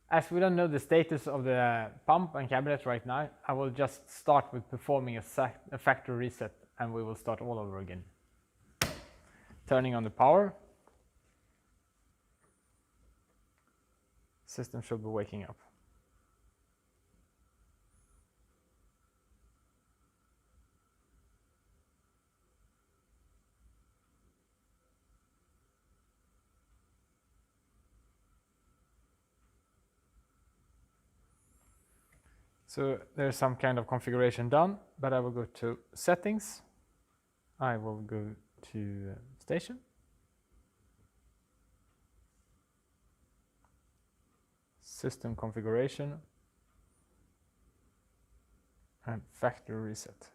As we don't know the status of the pump and cabinet right now, I will just start with performing a factory reset and we will start all over again. Turning on the power. System should be waking up. So there's some kind of configuration done, but I will go to settings. I will go to station. System configuration and factory reset.